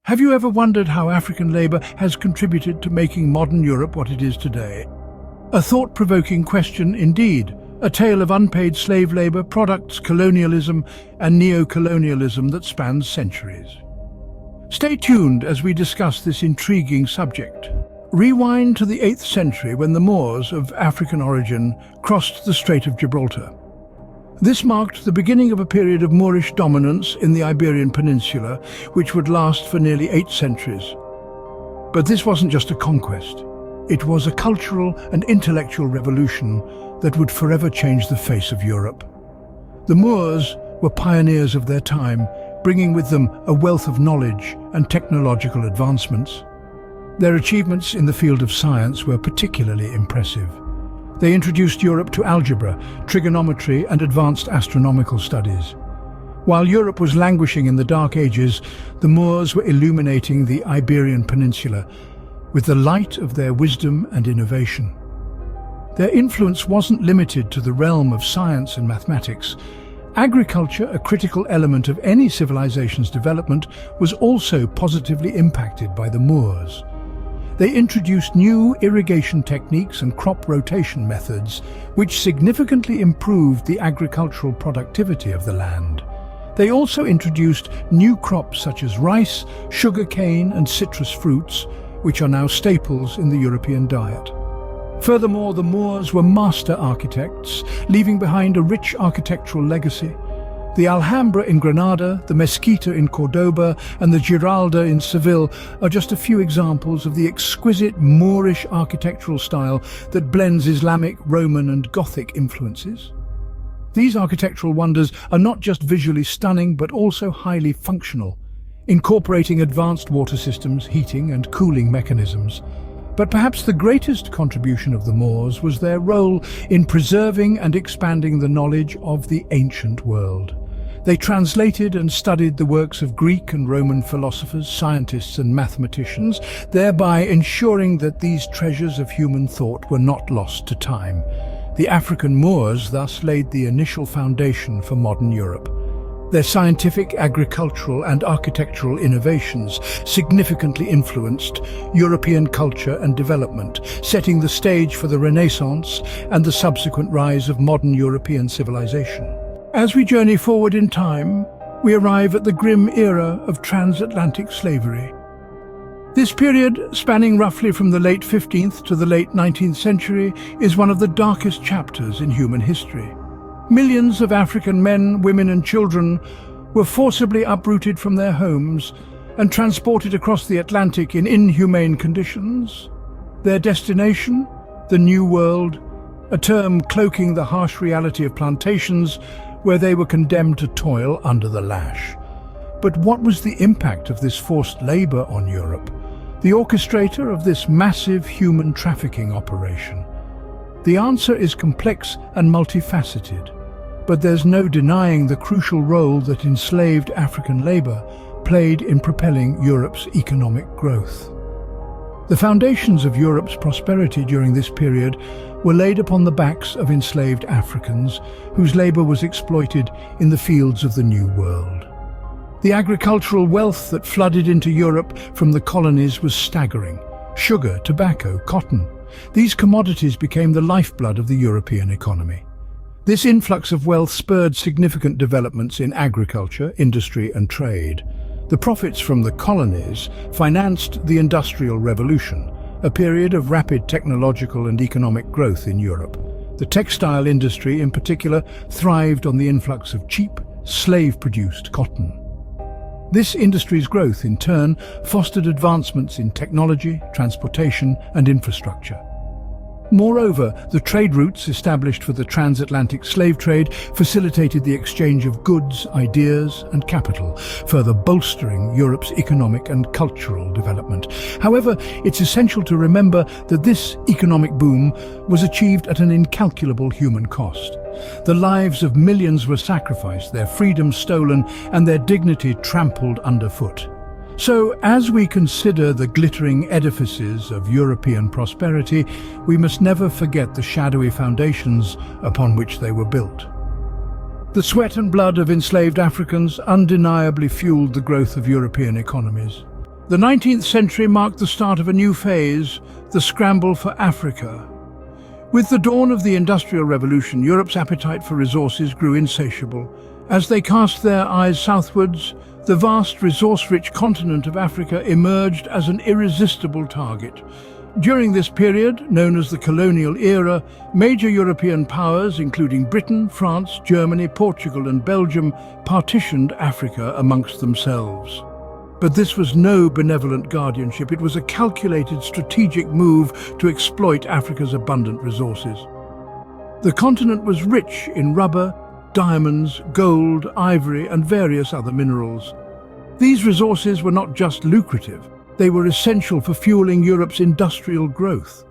Have you ever wondered how African labor has contributed to making modern Europe what it is today? A thought-provoking question indeed, a tale of unpaid slave labor, products, colonialism, and neo-colonialism that spans centuries. Stay tuned as we discuss this intriguing subject. Rewind to the 8th century when the Moors of African origin crossed the Strait of Gibraltar. This marked the beginning of a period of Moorish dominance in the Iberian Peninsula, which would last for nearly 8 centuries. But this wasn't just a conquest. It was a cultural and intellectual revolution that would forever change the face of Europe. The Moors were pioneers of their time, bringing with them a wealth of knowledge and technological advancements. Their achievements in the field of science were particularly impressive. They introduced Europe to algebra, trigonometry, and advanced astronomical studies. While Europe was languishing in the Dark Ages, the Moors were illuminating the Iberian Peninsula with the light of their wisdom and innovation. Their influence wasn't limited to the realm of science and mathematics. Agriculture, a critical element of any civilization's development, was also positively impacted by the Moors. They introduced new irrigation techniques and crop rotation methods, which significantly improved the agricultural productivity of the land. They also introduced new crops such as rice, sugarcane, and citrus fruits, which are now staples in the European diet. Furthermore, the Moors were master architects, leaving behind a rich architectural legacy. The Alhambra in Granada, the Mesquita in Cordoba, and the Giralda in Seville are just a few examples of the exquisite Moorish architectural style that blends Islamic, Roman, and Gothic influences. These architectural wonders are not just visually stunning, but also highly functional, incorporating advanced water systems, heating, and cooling mechanisms. But perhaps the greatest contribution of the Moors was their role in preserving and expanding the knowledge of the ancient world. They translated and studied the works of Greek and Roman philosophers, scientists, and mathematicians, thereby ensuring that these treasures of human thought were not lost to time. The African Moors thus laid the initial foundation for modern Europe. Their scientific, agricultural, and architectural innovations significantly influenced European culture and development, setting the stage for the Renaissance and the subsequent rise of modern European civilization. As we journey forward in time, we arrive at the grim era of transatlantic slavery. This period, spanning roughly from the late 15th to the late 19th century, is one of the darkest chapters in human history. Millions of African men, women, and children were forcibly uprooted from their homes and transported across the Atlantic in inhumane conditions. Their destination? The New World, a term cloaking the harsh reality of plantations where they were condemned to toil under the lash. But what was the impact of this forced labor on Europe, the orchestrator of this massive human trafficking operation? The answer is complex and multifaceted, but there's no denying the crucial role that enslaved African labor played in propelling Europe's economic growth. The foundations of Europe's prosperity during this period were laid upon the backs of enslaved Africans whose labor was exploited in the fields of the New World. The agricultural wealth that flooded into Europe from the colonies was staggering. Sugar, tobacco, cotton. These commodities became the lifeblood of the European economy. This influx of wealth spurred significant developments in agriculture, industry, and trade. The profits from the colonies financed the Industrial Revolution, a period of rapid technological and economic growth in Europe. The textile industry, in particular, thrived on the influx of cheap, slave-produced cotton. This industry's growth, in turn, fostered advancements in technology, transportation, and infrastructure. Moreover, the trade routes established for the transatlantic slave trade facilitated the exchange of goods, ideas, and capital, further bolstering Europe's economic and cultural development. However, it's essential to remember that this economic boom was achieved at an incalculable human cost. The lives of millions were sacrificed, their freedom stolen, and their dignity trampled underfoot. So, as we consider the glittering edifices of European prosperity, we must never forget the shadowy foundations upon which they were built. The sweat and blood of enslaved Africans undeniably fueled the growth of European economies. The 19th century marked the start of a new phase, the scramble for Africa. With the dawn of the Industrial Revolution, Europe's appetite for resources grew insatiable. As they cast their eyes southwards, the vast resource-rich continent of Africa emerged as an irresistible target. During this period, known as the colonial era, major European powers, including Britain, France, Germany, Portugal and Belgium, partitioned Africa amongst themselves. But this was no benevolent guardianship. It was a calculated strategic move to exploit Africa's abundant resources. The continent was rich in rubber, diamonds, gold, ivory and various other minerals. These resources were not just lucrative, they were essential for fueling Europe's industrial growth.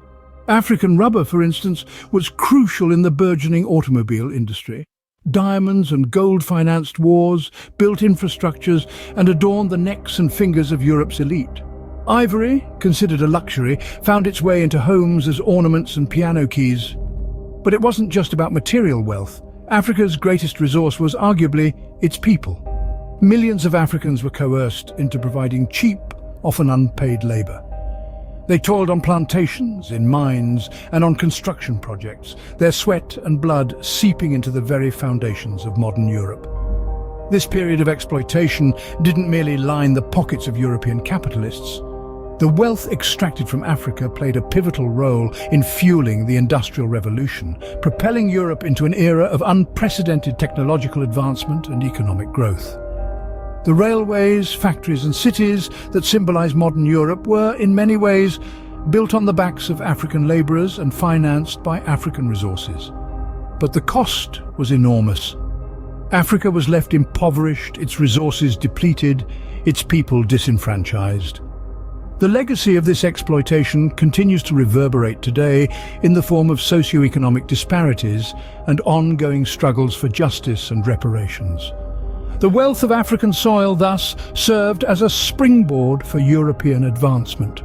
African rubber, for instance, was crucial in the burgeoning automobile industry. Diamonds and gold-financed wars, built infrastructures and adorned the necks and fingers of Europe's elite. Ivory, considered a luxury, found its way into homes as ornaments and piano keys. But it wasn't just about material wealth. Africa's greatest resource was arguably its people. Millions of Africans were coerced into providing cheap, often unpaid labor. They toiled on plantations, in mines, and on construction projects, their sweat and blood seeping into the very foundations of modern Europe. This period of exploitation didn't merely line the pockets of European capitalists. The wealth extracted from Africa played a pivotal role in fueling the Industrial Revolution, propelling Europe into an era of unprecedented technological advancement and economic growth. The railways, factories and cities that symbolize modern Europe were, in many ways, built on the backs of African laborers and financed by African resources. But the cost was enormous. Africa was left impoverished, its resources depleted, its people disenfranchised. The legacy of this exploitation continues to reverberate today in the form of socio-economic disparities and ongoing struggles for justice and reparations. The wealth of African soil thus served as a springboard for European advancement.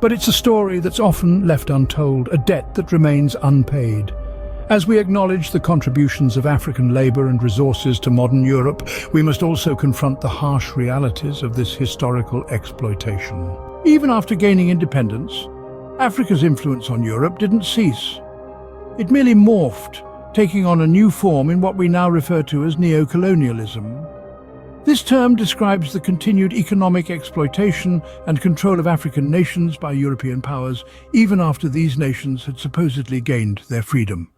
But it's a story that's often left untold, a debt that remains unpaid. As we acknowledge the contributions of African labour and resources to modern Europe, we must also confront the harsh realities of this historical exploitation. Even after gaining independence, Africa's influence on Europe didn't cease. It merely morphed, taking on a new form in what we now refer to as neo-colonialism. This term describes the continued economic exploitation and control of African nations by European powers, even after these nations had supposedly gained their freedom.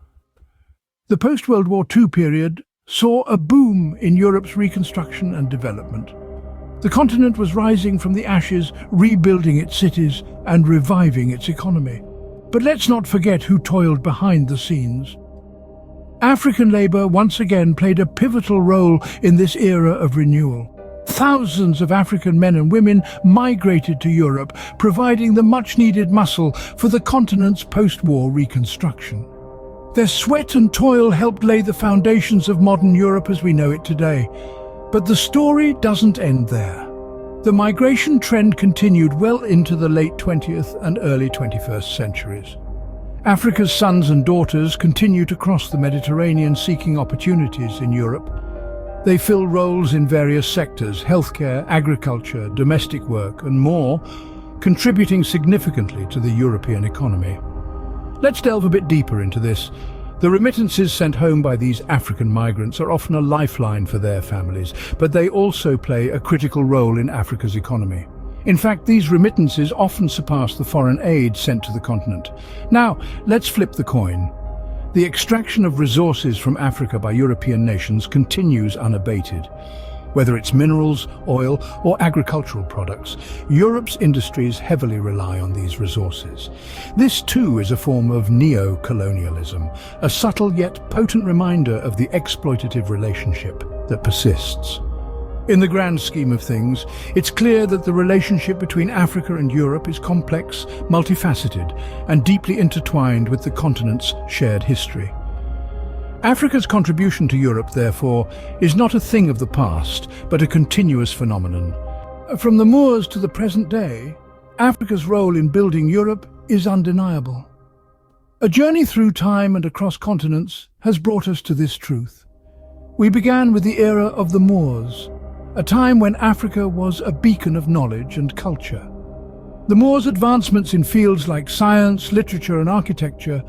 The post-World War II period saw a boom in Europe's reconstruction and development. The continent was rising from the ashes, rebuilding its cities and reviving its economy. But let's not forget who toiled behind the scenes. African labour once again played a pivotal role in this era of renewal. Thousands of African men and women migrated to Europe, providing the much-needed muscle for the continent's post-war reconstruction. Their sweat and toil helped lay the foundations of modern Europe as we know it today. But the story doesn't end there. The migration trend continued well into the late 20th and early 21st centuries. Africa's sons and daughters continue to cross the Mediterranean seeking opportunities in Europe. They fill roles in various sectors, healthcare, agriculture, domestic work and more, contributing significantly to the European economy. Let's delve a bit deeper into this. The remittances sent home by these African migrants are often a lifeline for their families, but they also play a critical role in Africa's economy. In fact, these remittances often surpass the foreign aid sent to the continent. Now, let's flip the coin. The extraction of resources from Africa by European nations continues unabated. Whether it's minerals, oil, or agricultural products, Europe's industries heavily rely on these resources. This too is a form of neo-colonialism, a subtle yet potent reminder of the exploitative relationship that persists. In the grand scheme of things, it's clear that the relationship between Africa and Europe is complex, multifaceted, and deeply intertwined with the continent's shared history. Africa's contribution to Europe, therefore, is not a thing of the past, but a continuous phenomenon. From the Moors to the present day, Africa's role in building Europe is undeniable. A journey through time and across continents has brought us to this truth. We began with the era of the Moors, a time when Africa was a beacon of knowledge and culture. The Moors' advancements in fields like science, literature and architecture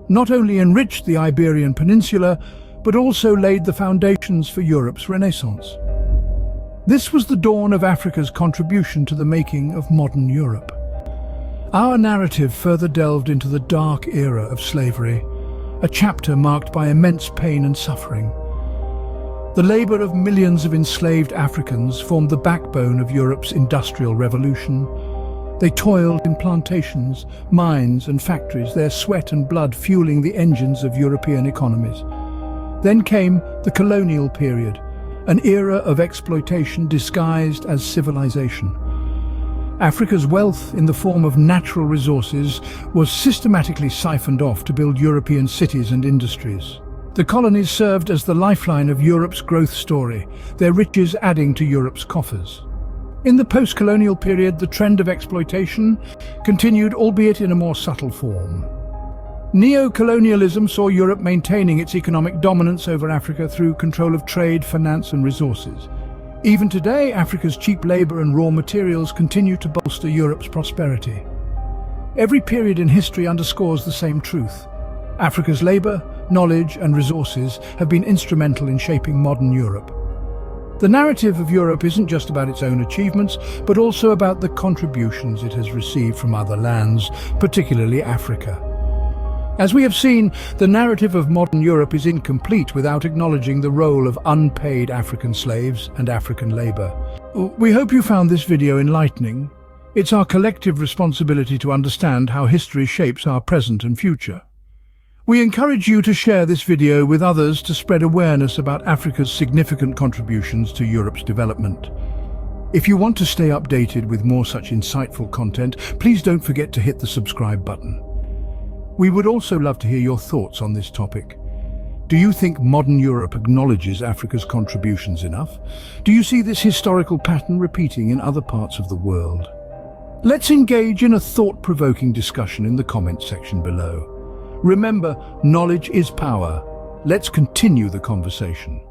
not only enriched the Iberian Peninsula, but also laid the foundations for Europe's Renaissance. This was the dawn of Africa's contribution to the making of modern Europe. Our narrative further delved into the dark era of slavery, a chapter marked by immense pain and suffering. The labor of millions of enslaved Africans formed the backbone of Europe's industrial revolution. They toiled in plantations, mines and factories, their sweat and blood fueling the engines of European economies. Then came the colonial period, an era of exploitation disguised as civilization. Africa's wealth in the form of natural resources was systematically siphoned off to build European cities and industries. The colonies served as the lifeline of Europe's growth story, their riches adding to Europe's coffers. In the post-colonial period, the trend of exploitation continued, albeit in a more subtle form. Neo-colonialism saw Europe maintaining its economic dominance over Africa through control of trade, finance and resources. Even today, Africa's cheap labor and raw materials continue to bolster Europe's prosperity. Every period in history underscores the same truth. Africa's labor, knowledge and resources have been instrumental in shaping modern Europe. The narrative of Europe isn't just about its own achievements, but also about the contributions it has received from other lands, particularly Africa. As we have seen, the narrative of modern Europe is incomplete without acknowledging the role of unpaid African slaves and African labor. We hope you found this video enlightening. It's our collective responsibility to understand how history shapes our present and future. We encourage you to share this video with others to spread awareness about Africa's significant contributions to Europe's development. If you want to stay updated with more such insightful content, please don't forget to hit the subscribe button. We would also love to hear your thoughts on this topic. Do you think modern Europe acknowledges Africa's contributions enough? Do you see this historical pattern repeating in other parts of the world? Let's engage in a thought-provoking discussion in the comments section below. Remember, knowledge is power. Let's continue the conversation.